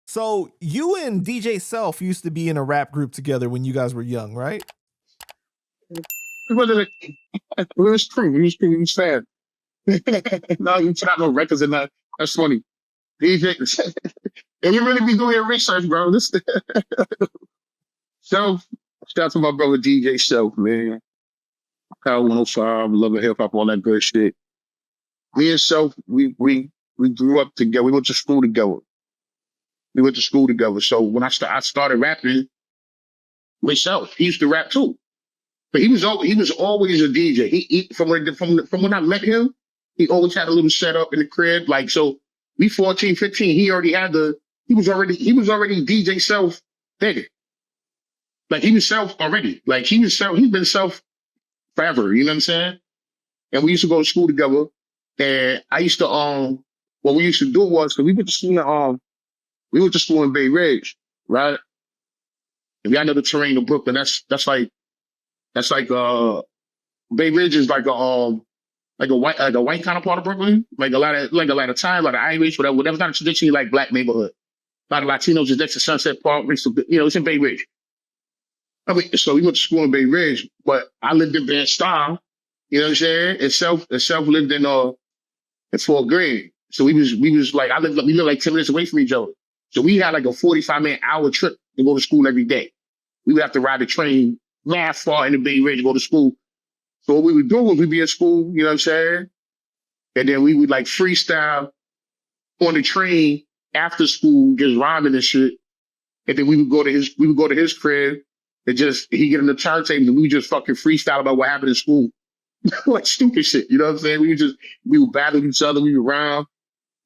So you and DJ Self used to be in a rap group together when you guys were young, right? It was true. We was sad. No, you put out no records and that. That's funny. DJ, and you really be doing your research, bro. This Self, shout out to my brother DJ Self, man. Power 105, love hip hop, all that good shit. Me and Self, we grew up together. We went to school together. So when I started rapping with Self, he used to rap too. But he was always a DJ. He from when I met him, he always had a little setup in the crib. Like, so we 14, 15, he was already DJ Self then. Like, he was Self already. Like, he's been Self forever, you know what I'm saying? And we used to go to school together. And I used to what we used to do was, because we went to school in Bay Ridge, right? If y'all know the terrain of Brooklyn, that's like Bay Ridge is like a white kind of part of Brooklyn. Like a lot of Thai, a lot of Irish, whatever kind of traditionally like black neighborhood. A lot of Latinos is next to Sunset Park, it's in Bay Ridge. I mean, so we went to school in Bay Ridge, but I lived in Bed-Stuy, you know what I'm saying? And Self lived in Fort Greene. So we lived like 10 minutes away from each other. So we had like a 45-minute hour trip to go to school every day. We would have to ride the train mad far in the Bay Ridge to go to school. So what we would do was we'd be at school, you know what I'm saying? And then we would like freestyle on the train after school, just rhyming and shit. And then we would go to his crib and he get in the turntable and we would just fucking freestyle about what happened in school. Like stupid shit, you know what I'm saying? We would battle each other, we would round,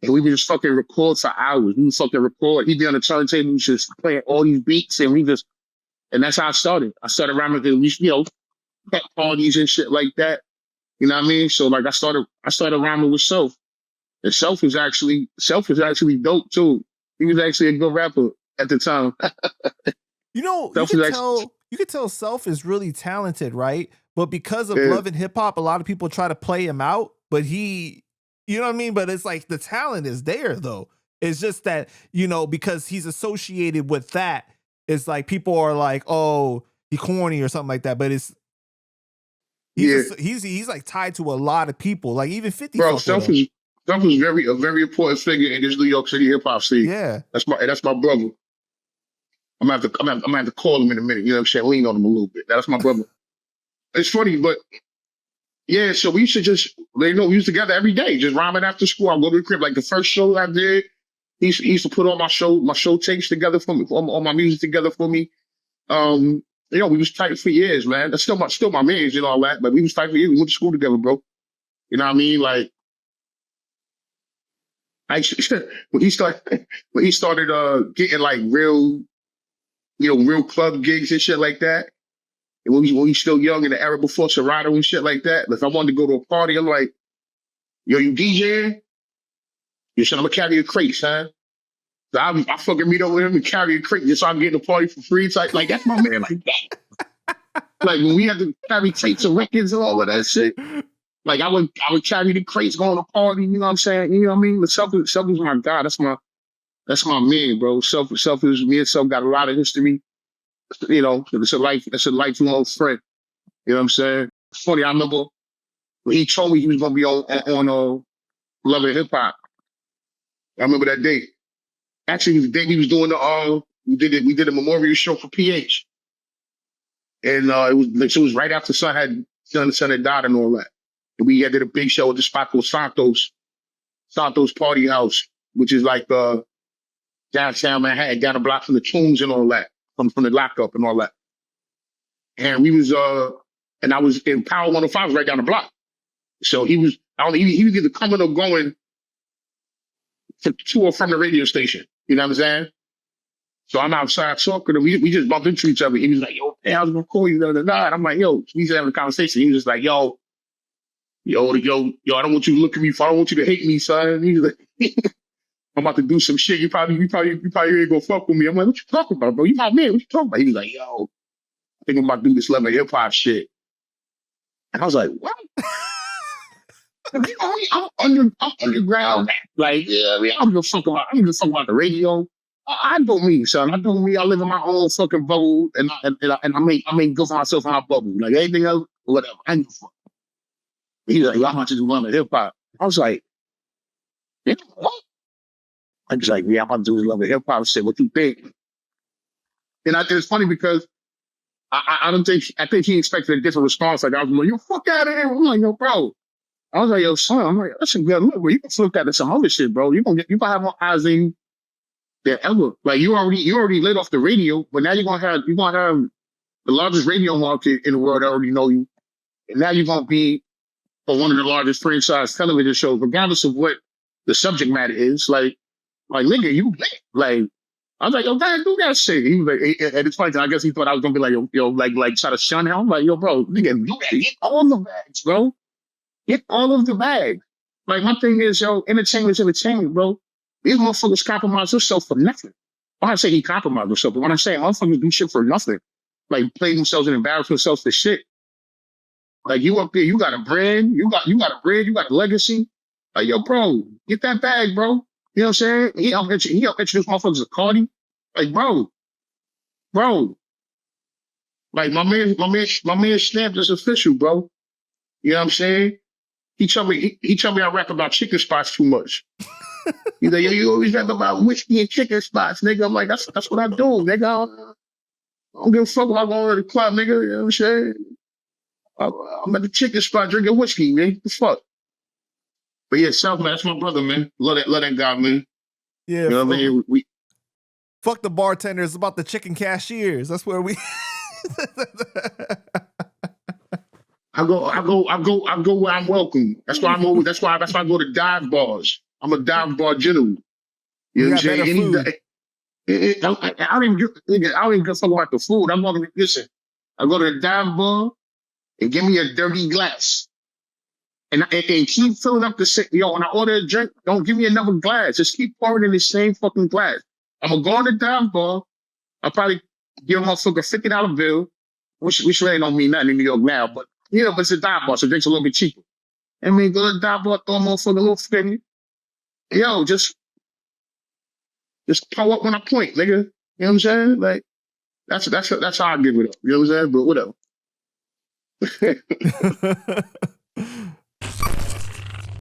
and we would just fucking record for hours. We would fucking record. He'd be on the turntable, just playing all these beats, and and that's how I started. I started rhyming with, pet parties and shit like that. You know what I mean? So like I started rhyming with Self. And Self is actually dope too. He was actually a good rapper at the time. You could tell Self is really talented, right? But because of Love and Hip Hop, a lot of people try to play him out. But you know what I mean? But it's like the talent is there though. It's just that, because he's associated with that, it's like people are like, oh, he corny or something like that. But he's like tied to a lot of people, like even 50. Bro, Self is a very important figure in this New York City hip hop scene. Yeah, that's my brother. I'm gonna have to call him in a minute. You know what I'm saying? Lean on him a little bit. That's my brother. It's funny, but yeah. So we used to we used together every day, just rhyming after school. I'll go to the crib. Like the first show I did, he used to put all my show tapes together for me, all my music together for me. We was tight for years, man. That's still my mans and all that, but we was tight for years. We went to school together, bro. You know what I mean? Like, when he started getting like real club gigs and shit like that. And when we was still young in the era before Serato and shit like that, if I wanted to go to a party, I'm like, yo, you DJing? You said I'm gonna carry a crate, son. So I fucking meet up with him and carry a crate just so I'm getting a party for free. It's like that's my man like that. Like when we had to carry tapes of records and all of that shit. Like I would carry the crates going to party, you know what I'm saying? You know what I mean? But Self is my guy. That's my man, bro. Self is me and Self got a lot of history. It's a lifelong friend. You know what I'm saying? It's funny, I remember when he told me he was gonna be on Love and Hip Hop. I remember that day. Actually, the day we was doing we did a memorial show for PH. And it was right after son had died and all that. And we did a big show at the spot called Santos Party House, which is like downtown Manhattan, down the block from the Tombs and all that, from the lockup and all that. And we was and I was in Power 105 right down the block. So he was either coming or going to or from the radio station. You know what I'm saying? So I'm outside talking to him. We just bumped into each other. He was like, yo, hey, I was gonna call you the other night. I'm like, yo, we just having a conversation. He was just like, yo, I don't want you to look at me. I don't want you to hate me, son. And he was like, I'm about to do some shit. You probably ain't gonna fuck with me. I'm like, what you talking about, bro? You my man. What you talking about? He was like, yo, I think I'm about to do this Love and Hip Hop shit. And I was like, what? I'm underground. Like, yeah, I mean, I don't give a fuck about. I don't give a fuck about the radio. I do me, son. I do me. I live in my own fucking bubble, and I make good for myself in my bubble. Like anything else, whatever. I don't give a fuck. He's like, y'all want to do one of hip hop. I was like, yeah, what? I was like, yeah, I'm about to do this love of hip hop shit. What you think? And it's funny because I don't think I think he expected a different response. Like I was like, yo, fuck out of here. I'm like, yo, bro. I was like, yo, son, I'm like, that's a good look, bro. You can flip that to some other shit, bro. You gonna have more eyes than ever. Like you already lit off the radio, but now you're gonna have the largest radio market in the world that already know you. And now you're gonna be on one of the largest franchise television shows, regardless of what the subject matter is. Like nigga, you lit. Like I was like, yo, guys, do that shit. He was like, and it's funny, I guess he thought I was gonna be like, yo, like try to shun him. I'm like, yo, bro, nigga, do that. Get all the bags, bro. Get all of the bags. Like my thing is, yo, entertainment, bro. These motherfuckers compromise themselves for nothing. When I say he compromised himself, but when I say motherfuckers do shit for nothing, like play themselves and embarrass themselves for shit. Like you up there, you got a brand, you got a legacy. Like, yo, bro, get that bag, bro. You know what I'm saying? He helped introduce motherfuckers to Cardi. Like, bro. Like my man stamped is official, bro. You know what I'm saying? He told me I rap about chicken spots too much. He's like, yo, you always rap about whiskey and chicken spots, nigga. I'm like, that's what I do, nigga. I don't give a fuck about going to the club, nigga. You know what I'm saying? I'm at the chicken spot drinking whiskey, man. What the fuck? But yeah, South, man, that's my brother, man. Love that guy, man. Yeah. You know what I mean? Fuck the bartenders, about the chicken cashiers. That's where we I go where I'm welcome. That's why I go to dive bars. I'm a dive bar general. You know what I'm saying? I don't even give a fuck about the food. I'm going to listen. I go to the dive bar and give me a dirty glass. And keep filling up the shit. Yo, when I order a drink, don't give me another glass. Just keep pouring in the same fucking glass. I'm gonna go on the dive bar. I'll probably give a motherfucker a $50 bill, which really don't mean nothing in New York now, but but it's a dive bar, so drink's a little bit cheaper. I mean, go to the dive bar, throw a motherfucker a little 50. Yo, just pull up when I point, nigga. You know what I'm saying? Like that's how I give it up. You know what I'm saying? But whatever.